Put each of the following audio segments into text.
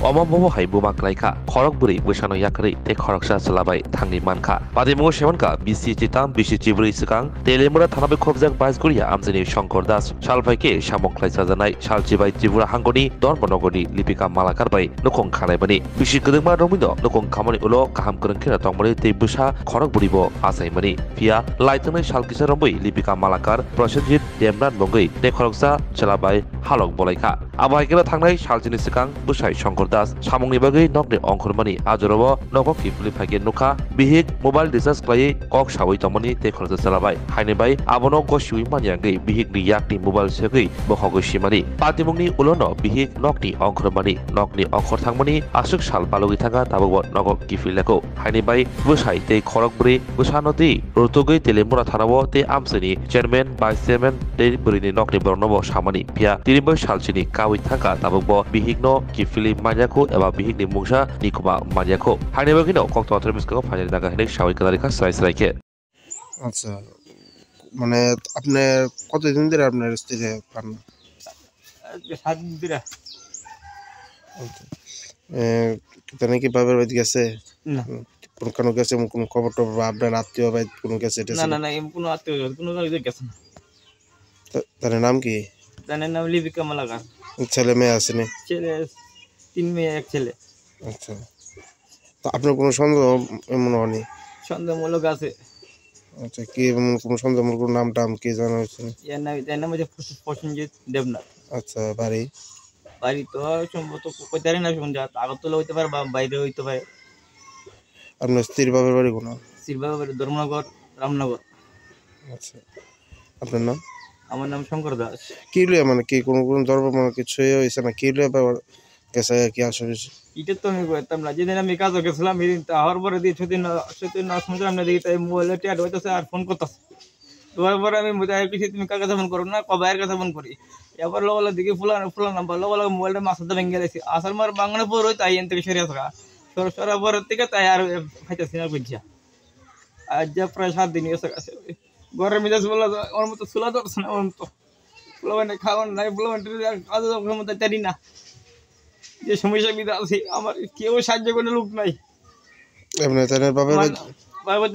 Omambo hai bumak laika khorok buri busano yakri te khoroksa salabai thangni manka padimu shemanka bisi chitam bisi chibri sikang telemura thanabe khobjak baisguria amjini Shankar Das salfaike samok laisa janai salchibai Tripura hangoni Dorbanogoni lipika malakar bai nukong khanai bani bisi gudungma romido nukong khamani ulo kaham kurangkira tongmani te busa khorok buribo asai mani pia laitanai salkisa rombai lipika malakar Prosenjit Demran bongai te khoroksa salabai halok bolaika abaikela thangnai saljini sikang busai Shankar Das samungni bagai nokni ongkhormani ajorobo nokok kifli phage nukha bihik mobile recharge klai kok sawai tomani te khorja chalabai haine bai abono gosui maniangai bihik ni yakni mobile segai bokhogoi simani patimungni ulono bihik nokni ongkhor thangmani asuk sal balogi thanga tabobo nokok kifilako haine bai busai te khorok buri busanoti rotogoi telemura thanabo te amsini chairman vice chairman te burini nokni bornobo samani pia tiribo salchini kawi thanga tabobo bihikno kifili Manyako eba bihik ni mungsa ni kuma Manyako haine bagino kokto atremis ko finally Naga হেনে শাওই কাদারিকা সাইসরাইকে আচ্ছা মানে আপনি কতদিন ধরে আপনার স্ত্রী পান 7 দিন ধরে কেন কি বাবার বাড়ি গেছে না কোন গেছে কোন খবর টবর আপনার আত্মীয় ভাই কোন গেছে না না না কোনো আত্মীয় কোনো জায়গায় গেছে না তার নাম কি তার নাম লিপিকা মালাকার ছেলে মেয়ে আছে না ছেলে 3 মেয়ে 1 ছেলে আচ্ছা তো আপনার কোনো সন্দেহ এমন হয়নি সন্দেহমূলক আছে আচ্ছা কি কোন সন্দেহমূলক নামটা কি জানা হয়েছে এর নাম হচ্ছে প্রসেনজিৎ দেবনাথ আচ্ছা বাড়ি তো সম্ভবত কইতারি না শুনতে আগরতলা হইতে পারে বা বাইরে হইতে পারে আপনার স্ত্রীর বাবার বাড়ি কোন বাড়ি ধর্মনগর রামনগর আচ্ছা আপনার নাম আমার নাম শঙ্কর দাস কি লইয়া মানে কি কোন ধর্ম মানে কিছু হয়েছে না কি লইয়া গেছে কি আসলে এটা তো আমি কইতাম না যেদিন আমি কাজে গেছিলাম এদিন হওয়ার পরে দিয়ে সেদিন শুনতে আমরা দেখি তাই মোবাইলে ট্যাড হইতেছে আর ফোন করতেছে তারপরে আমি কিছু তুমি কার কাছে ফোন করো না কবাইয়ের কাছে ফোন করি এবার লোক দিকে ফুলা নাম্বার লোক মোবাইলটা মাথাতে ভেঙে গেছি আসার মার বাংলা পর হই তাই এন থেকে সরিয়ে থাকা সরার পরের থেকে তাই আর খাইতেছি না বুঝছা আর যা প্রায় 7 দিন এসে গেছে ঘরের মেজাজ বলা ওর মতো চুলা ধরছে না ওর মতো ফুলাবানে খাওয়ান নাই ফুলাবান কাজে মতো জানি না যে সমস্যা বিধা আছে আমার কেউ সাহায্য করে লোক নাই আপনার তার বাবার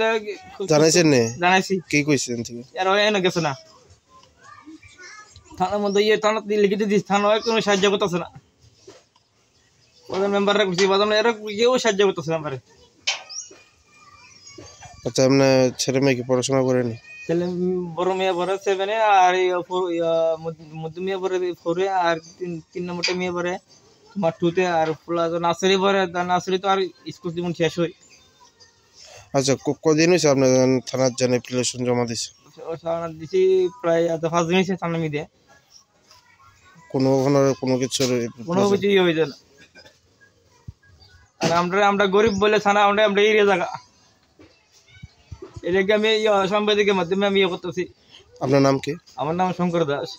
জানাইছেন না জানাইছি কি কইছেন ঠিক আর এনে গেছে না থানার মধ্যে থানা লিখে দিস থানা কোনো সাহায্য করতেছে না ওদের মেম্বাররা খুশি বাদাম এরা কেউ সাহায্য করতেছে না আমারে আচ্ছা আপনার ছেলে মেয়ে কি পড়াশোনা করেনি ছেলে বড় মেয়ে পড়ে 7 এ আর মধ্য মেয়ে পড়ে 4 এ আর 3 নম্বরটা মেয়ে পড়ে তোমার 2 তে আর ফুলা নার্সারি পড়ে নার্সারি তো আর স্কুল জীবন শেষ হয় আচ্ছা কদিন হয়েছে আপনার থানার জানে অ্যাপ্লিকেশন জমা দিছে থানা দিছি প্রায় 5 দিন হয়েছে থানা মিদে কোনো কিছু হয়ে যায় না আর আমরা গরিব বলে থানা আমরা এরিয়া জায়গা এলাকা আমি সাংবাদিকের মাধ্যমে আমি করতেছি আপনার নাম কি আমার নাম শঙ্কর দাস